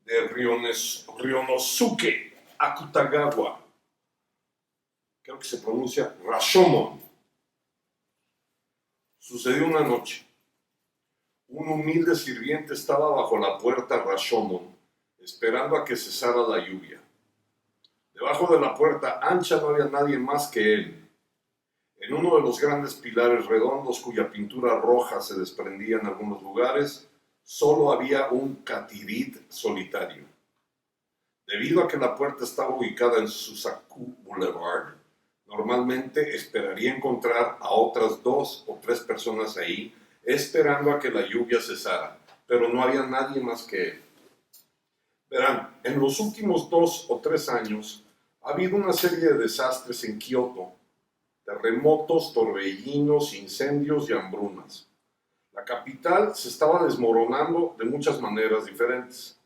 de Ryonosuke Akutagawa, creo que se pronuncia Rashomon. Sucedió una noche. Un humilde sirviente estaba bajo la puerta Rashomon, esperando a que cesara la lluvia. Debajo de la puerta ancha no había nadie más que él. En uno de los grandes pilares redondos cuya pintura roja se desprendía en algunos lugares, solo había un catirit solitario. Debido a que la puerta estaba ubicada en Susaku Boulevard, normalmente esperaría encontrar a otras 2 o 3 personas ahí, esperando a que la lluvia cesara, pero no había nadie más que él. Verán, en los últimos 2 o 3 años ha habido una serie de desastres en Kioto: terremotos, torbellinos, incendios y hambrunas. La capital se estaba desmoronando de muchas maneras diferentes.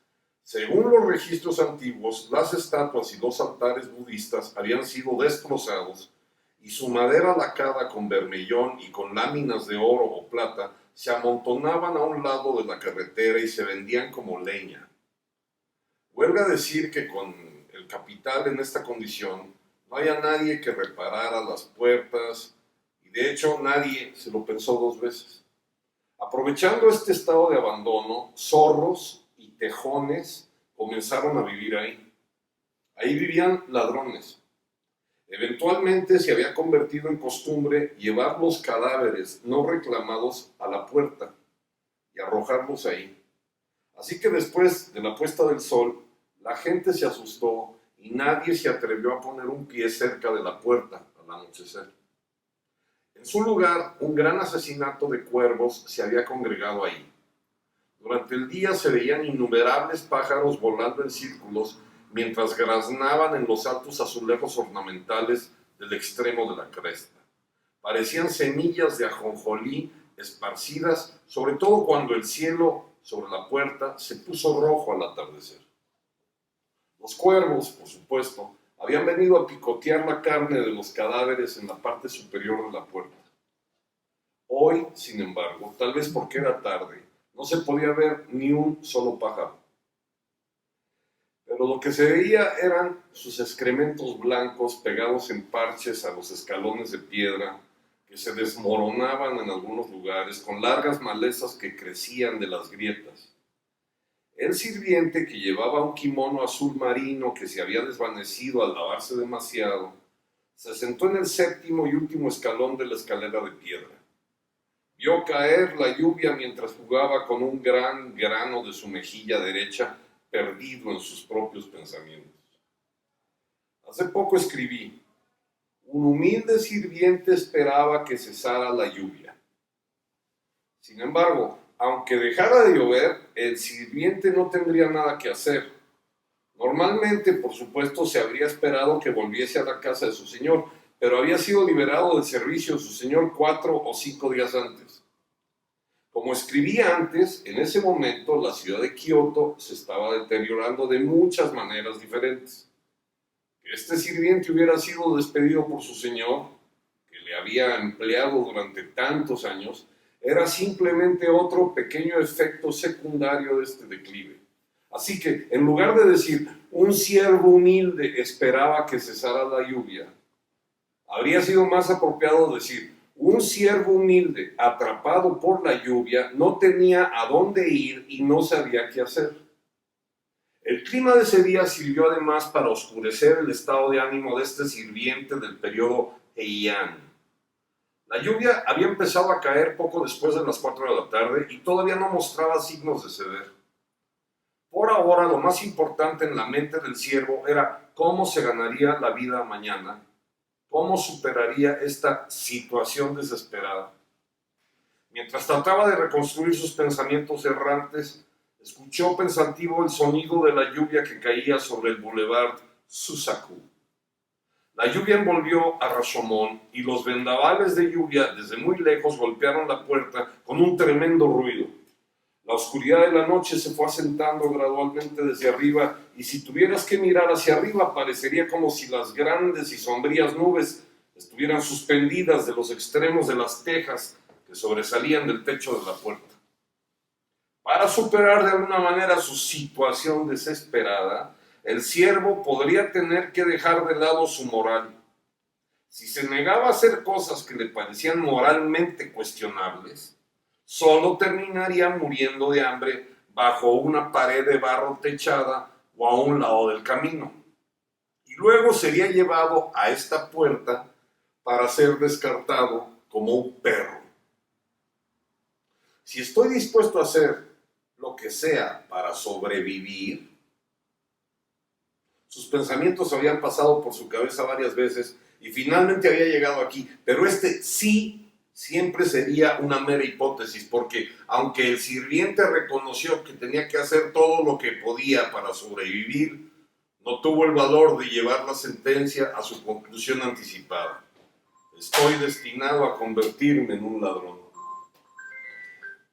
Según los registros antiguos, las estatuas y los altares budistas habían sido destrozados y su madera lacada con bermellón y con láminas de oro o plata se amontonaban a un lado de la carretera y se vendían como leña. Huelga decir que con el capital en esta condición no había nadie que reparara las puertas y de hecho nadie se lo pensó 2 veces. Aprovechando este estado de abandono, zorros y tejones comenzaron a vivir ahí. Ahí vivían ladrones. Eventualmente se había convertido en costumbre llevar los cadáveres no reclamados a la puerta y arrojarlos ahí. Así que después de la puesta del sol, la gente se asustó y nadie se atrevió a poner un pie cerca de la puerta al anochecer. En su lugar, un gran asesinato de cuervos se había congregado ahí. Durante el día se veían innumerables pájaros volando en círculos mientras graznaban en los altos azulejos ornamentales del extremo de la cresta. Parecían semillas de ajonjolí esparcidas, sobre todo cuando el cielo sobre la puerta se puso rojo al atardecer. Los cuervos, por supuesto, habían venido a picotear la carne de los cadáveres en la parte superior de la puerta. Hoy, sin embargo, tal vez porque era tarde, no se podía ver ni un solo pájaro. Pero lo que se veía eran sus excrementos blancos pegados en parches a los escalones de piedra que se desmoronaban en algunos lugares con largas malezas que crecían de las grietas. El sirviente, que llevaba un kimono azul marino que se había desvanecido al lavarse demasiado, se sentó en el 7º y último escalón de la escalera de piedra. Vio caer la lluvia mientras jugaba con un gran grano de su mejilla derecha, perdido en sus propios pensamientos. Hace poco escribí: un humilde sirviente esperaba que cesara la lluvia. Sin embargo, aunque dejara de llover, el sirviente no tendría nada que hacer. Normalmente, por supuesto, se habría esperado que volviese a la casa de su señor, pero había sido liberado del servicio de su señor 4 o 5 días antes. Como escribí antes, en ese momento la ciudad de Kioto se estaba deteriorando de muchas maneras diferentes. Que este sirviente hubiera sido despedido por su señor, que le había empleado durante tantos años, era simplemente otro pequeño efecto secundario de este declive. Así que, en lugar de decir un siervo humilde esperaba que cesara la lluvia, habría sido más apropiado decir un siervo humilde atrapado por la lluvia no tenía a dónde ir y no sabía qué hacer. El clima de ese día sirvió además para oscurecer el estado de ánimo de este sirviente del periodo Heian. La lluvia había empezado a caer poco después de las 4 de la tarde y todavía no mostraba signos de ceder. Por ahora, lo más importante en la mente del siervo era cómo se ganaría la vida mañana, cómo superaría esta situación desesperada. Mientras trataba de reconstruir sus pensamientos errantes, escuchó pensativo el sonido de la lluvia que caía sobre el boulevard Susaku. La lluvia envolvió a Rashomon y los vendavales de lluvia desde muy lejos golpearon la puerta con un tremendo ruido. La oscuridad de la noche se fue asentando gradualmente desde arriba y si tuvieras que mirar hacia arriba parecería como si las grandes y sombrías nubes estuvieran suspendidas de los extremos de las tejas que sobresalían del techo de la puerta. Para superar de alguna manera su situación desesperada, el siervo podría tener que dejar de lado su moral. Si se negaba a hacer cosas que le parecían moralmente cuestionables, solo terminaría muriendo de hambre bajo una pared de barro techada o a un lado del camino. Y luego sería llevado a esta puerta para ser descartado como un perro. Si estoy dispuesto a hacer lo que sea para sobrevivir, sus pensamientos habían pasado por su cabeza varias veces y finalmente había llegado aquí, pero este sí siempre sería una mera hipótesis, porque aunque el sirviente reconoció que tenía que hacer todo lo que podía para sobrevivir, no tuvo el valor de llevar la sentencia a su conclusión anticipada. Estoy destinado a convertirme en un ladrón.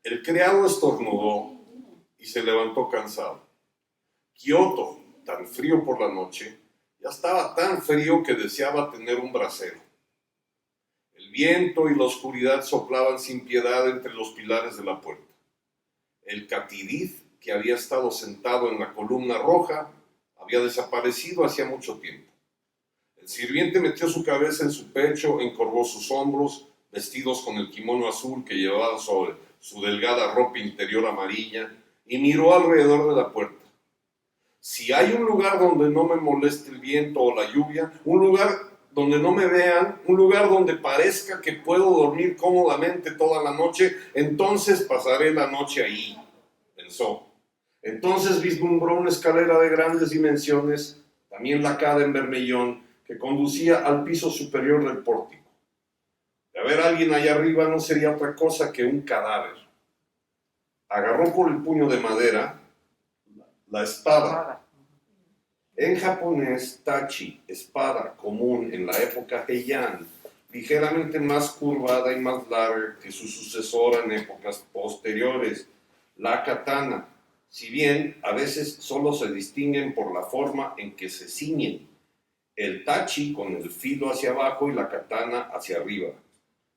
El criado estornudó y se levantó cansado. Kioto, tan frío por la noche, ya estaba tan frío que deseaba tener un brasero. El viento y la oscuridad soplaban sin piedad entre los pilares de la puerta. El catidid, que había estado sentado en la columna roja, había desaparecido hacía mucho tiempo. El sirviente metió su cabeza en su pecho, encorvó sus hombros, vestidos con el kimono azul que llevaba sobre su delgada ropa interior amarilla, y miró alrededor de la puerta. Si hay un lugar donde no me moleste el viento o la lluvia, un lugar donde no me vean, un lugar donde parezca que puedo dormir cómodamente toda la noche, entonces pasaré la noche ahí, pensó. Entonces vislumbró una escalera de grandes dimensiones, también lacada en bermellón, que conducía al piso superior del pórtico. De haber alguien allá arriba no sería otra cosa que un cadáver. Agarró por el puño de madera la espada. En japonés, tachi, espada común en la época Heian, ligeramente más curvada y más larga que su sucesora en épocas posteriores, la katana, si bien a veces solo se distinguen por la forma en que se ciñen, el tachi con el filo hacia abajo y la katana hacia arriba.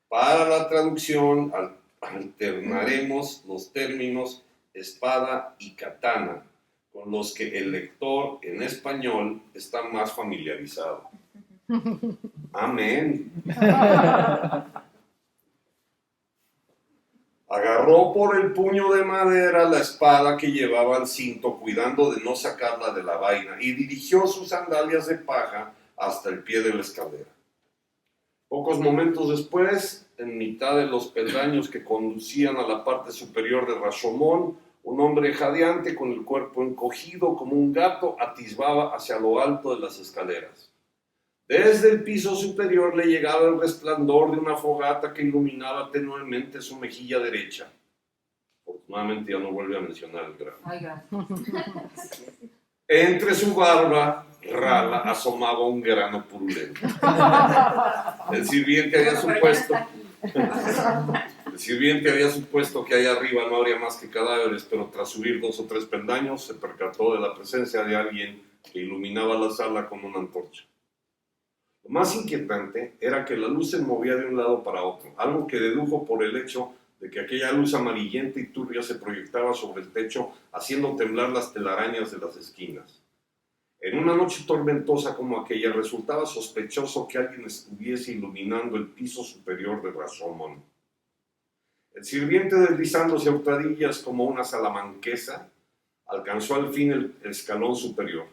Para la traducción alternaremos los términos espada y katana, con los que el lector en español está más familiarizado. Amén. Agarró por el puño de madera la espada que llevaba al cinto, cuidando de no sacarla de la vaina, y dirigió sus sandalias de paja hasta el pie de la escalera. Pocos momentos después, en mitad de los peldaños que conducían a la parte superior de Rashomon, un hombre jadeante con el cuerpo encogido como un gato atisbaba hacia lo alto de las escaleras. Desde el piso superior le llegaba el resplandor de una fogata que iluminaba tenuemente su mejilla derecha. Afortunadamente ya no vuelve a mencionar el grano. Entre su barba rala asomaba un grano purulento. El sirviente había supuesto que allá arriba no habría más que cadáveres, pero tras subir 2 o 3 peldaños se percató de la presencia de alguien que iluminaba la sala con una antorcha. Lo más inquietante era que la luz se movía de un lado para otro, algo que dedujo por el hecho de que aquella luz amarillenta y turbia se proyectaba sobre el techo, haciendo temblar las telarañas de las esquinas. En una noche tormentosa como aquella, resultaba sospechoso que alguien estuviese iluminando el piso superior de Rashomon. El sirviente, deslizándose a hurtadillas como una salamanquesa, alcanzó al fin el escalón superior.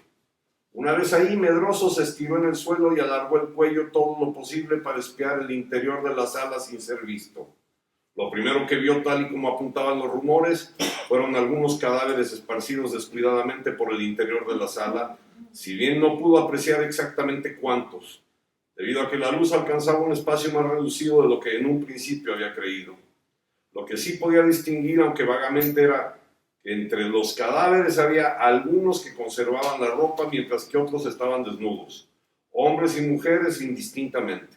Una vez ahí, medroso, se estiró en el suelo y alargó el cuello todo lo posible para espiar el interior de la sala sin ser visto. Lo primero que vio, tal y como apuntaban los rumores, fueron algunos cadáveres esparcidos descuidadamente por el interior de la sala, si bien no pudo apreciar exactamente cuántos, debido a que la luz alcanzaba un espacio más reducido de lo que en un principio había creído. Lo que sí podía distinguir, aunque vagamente, era que entre los cadáveres había algunos que conservaban la ropa, mientras que otros estaban desnudos, hombres y mujeres indistintamente,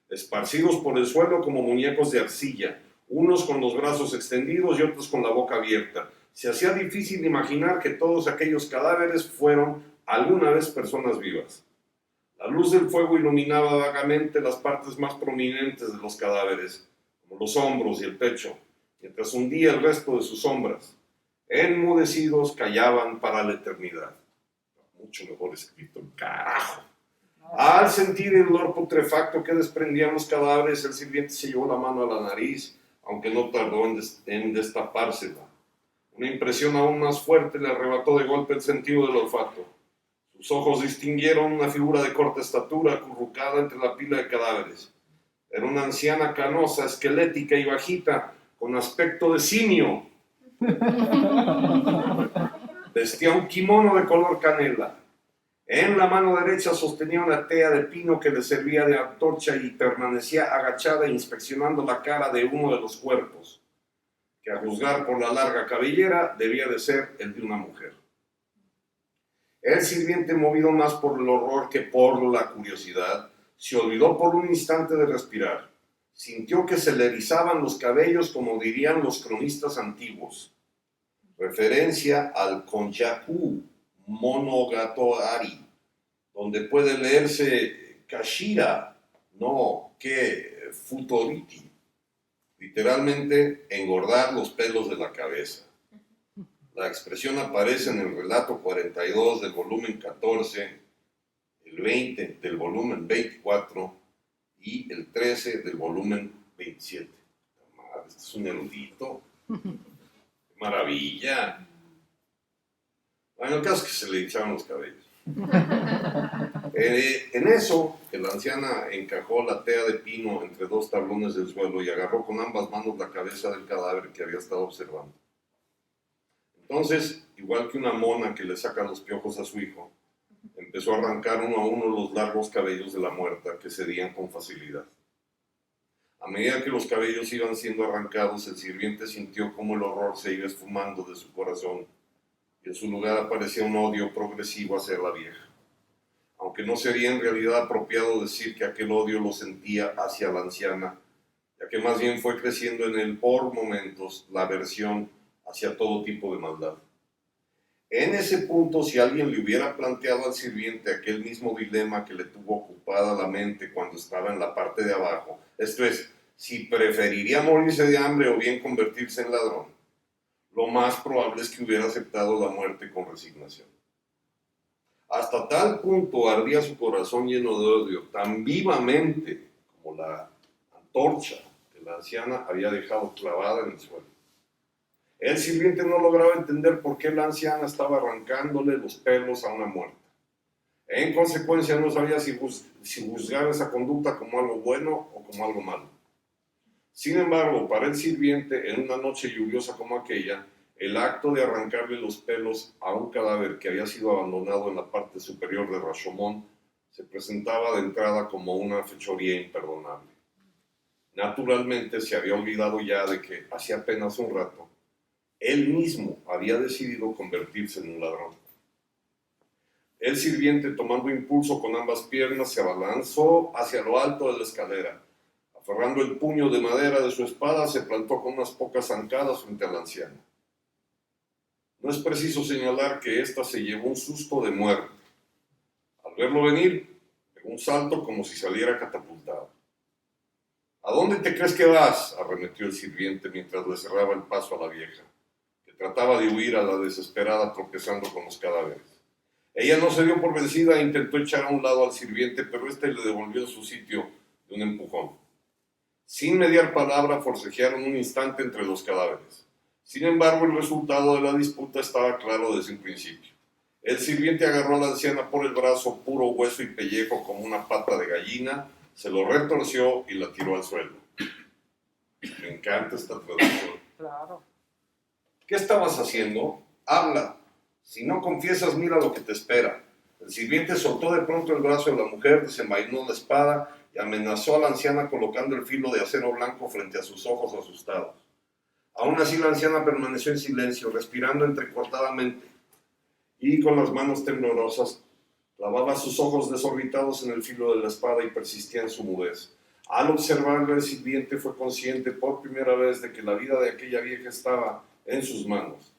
esparcidos por el suelo como muñecos de arcilla, unos con los brazos extendidos y otros con la boca abierta. Se hacía difícil imaginar que todos aquellos cadáveres fueron alguna vez personas vivas. La luz del fuego iluminaba vagamente las partes más prominentes de los cadáveres, como los hombros y el pecho, mientras hundía el resto de sus sombras. Enmudecidos callaban para la eternidad. Mucho mejor escrito, carajo. Al sentir el olor putrefacto que desprendían los cadáveres, el sirviente se llevó la mano a la nariz, aunque no tardó en destapársela. Una impresión aún más fuerte le arrebató de golpe el sentido del olfato. Sus ojos distinguieron una figura de corta estatura acurrucada entre la pila de cadáveres. Era una anciana canosa, esquelética y bajita, con aspecto de simio. Vestía un kimono de color canela. En la mano derecha sostenía una tea de pino que le servía de antorcha y permanecía agachada inspeccionando la cara de uno de los cuerpos, que a juzgar por la larga cabellera debía de ser el de una mujer. El sirviente, movido más por el horror que por la curiosidad, se olvidó por un instante de respirar. Sintió que se le erizaban los cabellos, como dirían los cronistas antiguos. Referencia al Konjaku Monogatari, donde puede leerse Kashira, no que Futoriti, literalmente engordar los pelos de la cabeza. La expresión aparece en el relato 42 del volumen 14, el 20 del volumen 24 y el 13 del volumen 27. Madre, este es un erudito. ¡Qué maravilla! Bueno, el caso es que se le echaban los cabellos. En eso, la anciana encajó la tea de pino entre dos tablones del suelo y agarró con ambas manos la cabeza del cadáver que había estado observando. Entonces, igual que una mona que le saca los piojos a su hijo, empezó a arrancar uno a uno los largos cabellos de la muerta que cedían con facilidad. A medida que los cabellos iban siendo arrancados, el sirviente sintió cómo el horror se iba esfumando de su corazón y en su lugar aparecía un odio progresivo hacia la vieja. Aunque no sería en realidad apropiado decir que aquel odio lo sentía hacia la anciana, ya que más bien fue creciendo en él por momentos la aversión hacia todo tipo de maldad. En ese punto, si alguien le hubiera planteado al sirviente aquel mismo dilema que le tuvo ocupada la mente cuando estaba en la parte de abajo, esto es, si preferiría morirse de hambre o bien convertirse en ladrón, lo más probable es que hubiera aceptado la muerte con resignación. Hasta tal punto ardía su corazón lleno de odio, tan vivamente como la antorcha que la anciana había dejado clavada en el suelo. El sirviente no lograba entender por qué la anciana estaba arrancándole los pelos a una muerta. En consecuencia, no sabía si juzgar esa conducta como algo bueno o como algo malo. Sin embargo, para el sirviente, en una noche lluviosa como aquella, el acto de arrancarle los pelos a un cadáver que había sido abandonado en la parte superior de Rashomon se presentaba de entrada como una fechoría imperdonable. Naturalmente, se había olvidado ya de que, hacía apenas un rato, él mismo había decidido convertirse en un ladrón. El sirviente, tomando impulso con ambas piernas, se abalanzó hacia lo alto de la escalera. Aferrando el puño de madera de su espada, se plantó con unas pocas zancadas frente a la anciana. No es preciso señalar que ésta se llevó un susto de muerte. Al verlo venir, pegó un salto como si saliera catapultado. ¿A dónde te crees que vas?, arremetió el sirviente mientras le cerraba el paso a la vieja, que trataba de huir a la desesperada tropezando con los cadáveres. Ella no se dio por vencida e intentó echar a un lado al sirviente, pero éste le devolvió en su sitio de un empujón. Sin mediar palabra, forcejearon un instante entre los cadáveres. Sin embargo, el resultado de la disputa estaba claro desde un principio. El sirviente agarró a la anciana por el brazo, puro hueso y pellejo como una pata de gallina, se lo retorció y la tiró al suelo. Me encanta esta traducción. Claro. ¿Qué estabas haciendo? Habla. Si no confiesas, mira lo que te espera. El sirviente soltó de pronto el brazo de la mujer, desenvainó la espada y amenazó a la anciana colocando el filo de acero blanco frente a sus ojos asustados. Aún así, la anciana permaneció en silencio, respirando entrecortadamente, y con las manos temblorosas clavaba sus ojos desorbitados en el filo de la espada y persistía en su mudez. Al observarlo, el sirviente fue consciente por primera vez de que la vida de aquella vieja estaba en sus manos.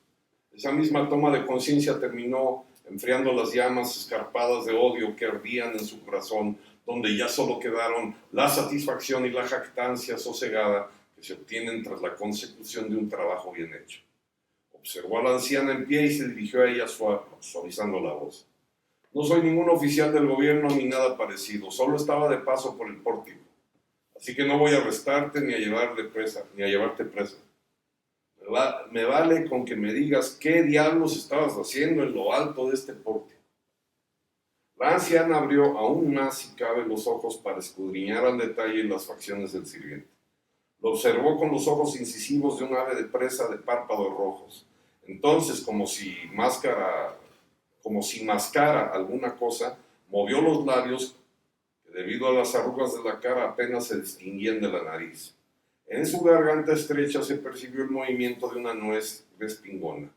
Esa misma toma de conciencia terminó enfriando las llamas escarpadas de odio que ardían en su corazón, donde ya solo quedaron la satisfacción y la jactancia sosegada que se obtienen tras la consecución de un trabajo bien hecho. Observó a la anciana en pie y se dirigió a ella suavizando la voz. No soy ningún oficial del gobierno ni nada parecido, solo estaba de paso por el pórtico. Así que no voy a arrestarte ni a llevarte presa. Me vale con que me digas qué diablos estabas haciendo en lo alto de este pórtico. La anciana abrió aún más, si cabe, los ojos para escudriñar al detalle las facciones del sirviente. Lo observó con los ojos incisivos de un ave de presa de párpados rojos. Entonces, como si mascara alguna cosa, movió los labios que debido a las arrugas de la cara apenas se distinguían de la nariz. En su garganta estrecha se percibió el movimiento de una nuez respingona.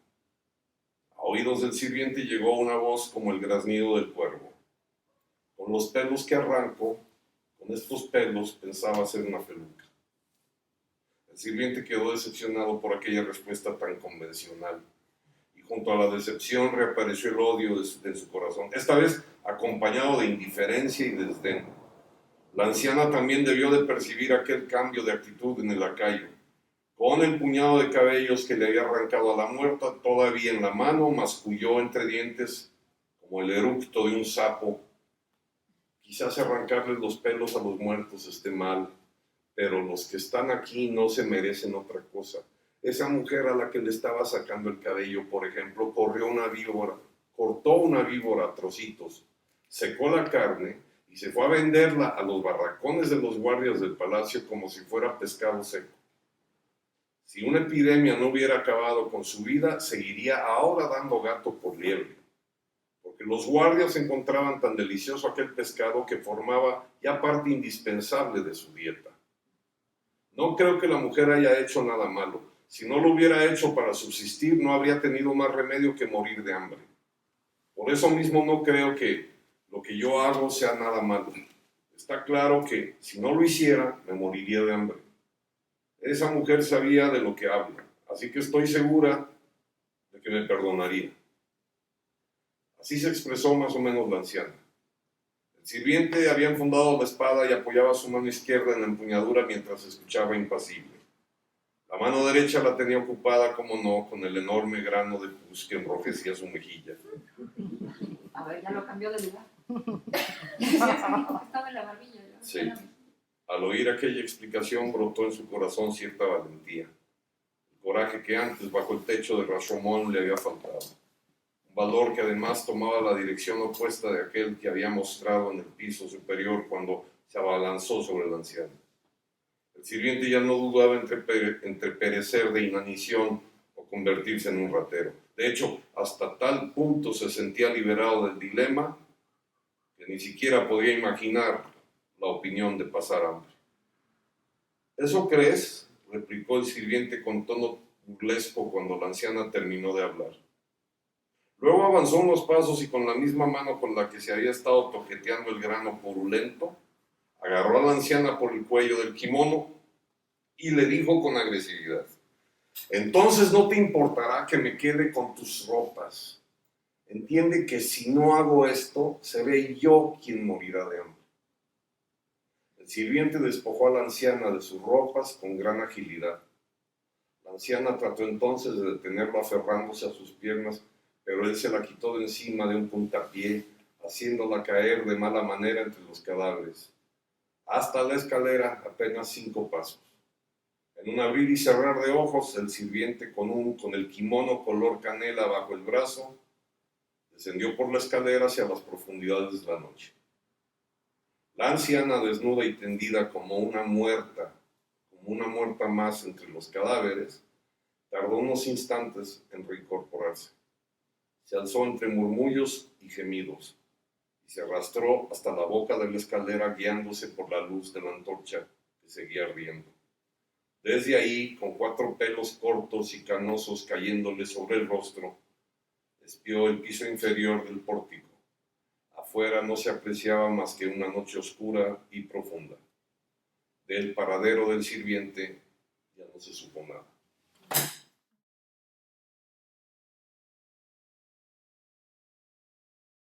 A oídos del sirviente llegó una voz como el graznido del cuervo. Con los pelos que arranco, con estos pelos pensaba hacer una peluca. El sirviente quedó decepcionado por aquella respuesta tan convencional. Y junto a la decepción reapareció el odio de su corazón, esta vez acompañado de indiferencia y desdén. La anciana también debió de percibir aquel cambio de actitud en el lacayo. Con el puñado de cabellos que le había arrancado a la muerta todavía en la mano, masculló entre dientes como el eructo de un sapo. Quizás arrancarles los pelos a los muertos esté mal, pero los que están aquí no se merecen otra cosa. Esa mujer a la que le estaba sacando el cabello, por ejemplo, cortó una víbora a trocitos, secó la carne y se fue a venderla a los barracones de los guardias del palacio como si fuera pescado seco. Si una epidemia no hubiera acabado con su vida, seguiría ahora dando gato por liebre, porque los guardias encontraban tan delicioso aquel pescado que formaba ya parte indispensable de su dieta. No creo que la mujer haya hecho nada malo. Si no lo hubiera hecho para subsistir, no habría tenido más remedio que morir de hambre. Por eso mismo no creo que lo que yo hago sea nada malo. Está claro que si no lo hiciera, me moriría de hambre. Esa mujer sabía de lo que habla, así que estoy segura de que me perdonaría. Así se expresó más o menos la anciana. El sirviente había enfundado la espada y apoyaba su mano izquierda en la empuñadura mientras escuchaba impasible. La mano derecha la tenía ocupada, como no, con el enorme grano de pus que enrojecía su mejilla. A ver, ya lo cambió de lugar. Ya se dijo que estaba en la barbilla. ¿No? Sí. Al oír aquella explicación brotó en su corazón cierta valentía. El coraje que antes bajo el techo de Rashomon le había faltado. Un valor que además tomaba la dirección opuesta de aquel que había mostrado en el piso superior cuando se abalanzó sobre el anciano. El sirviente ya no dudaba entre perecer de inanición o convertirse en un ratero. De hecho, hasta tal punto se sentía liberado del dilema que ni siquiera podía imaginar la opinión de pasar hambre. ¿Eso crees?, replicó el sirviente con tono burlesco cuando la anciana terminó de hablar. Luego avanzó unos pasos y con la misma mano con la que se había estado toqueteando el grano purulento, agarró a la anciana por el cuello del kimono y le dijo con agresividad: entonces no te importará que me quede con tus ropas. Entiende que si no hago esto, seré yo quien morirá de hambre. El sirviente despojó a la anciana de sus ropas con gran agilidad. La anciana trató entonces de detenerlo aferrándose a sus piernas, pero él se la quitó de encima de un puntapié, haciéndola caer de mala manera entre los cadáveres. Hasta la escalera, apenas 5 pasos. En un abrir y cerrar de ojos, el sirviente con el kimono color canela bajo el brazo, descendió por la escalera hacia las profundidades de la noche. La anciana, desnuda y tendida como una muerta más entre los cadáveres, tardó unos instantes en reincorporarse. Se alzó entre murmullos y gemidos y se arrastró hasta la boca de la escalera guiándose por la luz de la antorcha que seguía ardiendo. Desde ahí, con 4 pelos cortos y canosos cayéndole sobre el rostro, espió el piso inferior del pórtico. Afuera no se apreciaba más que una noche oscura y profunda. Del paradero del sirviente ya no se supo nada.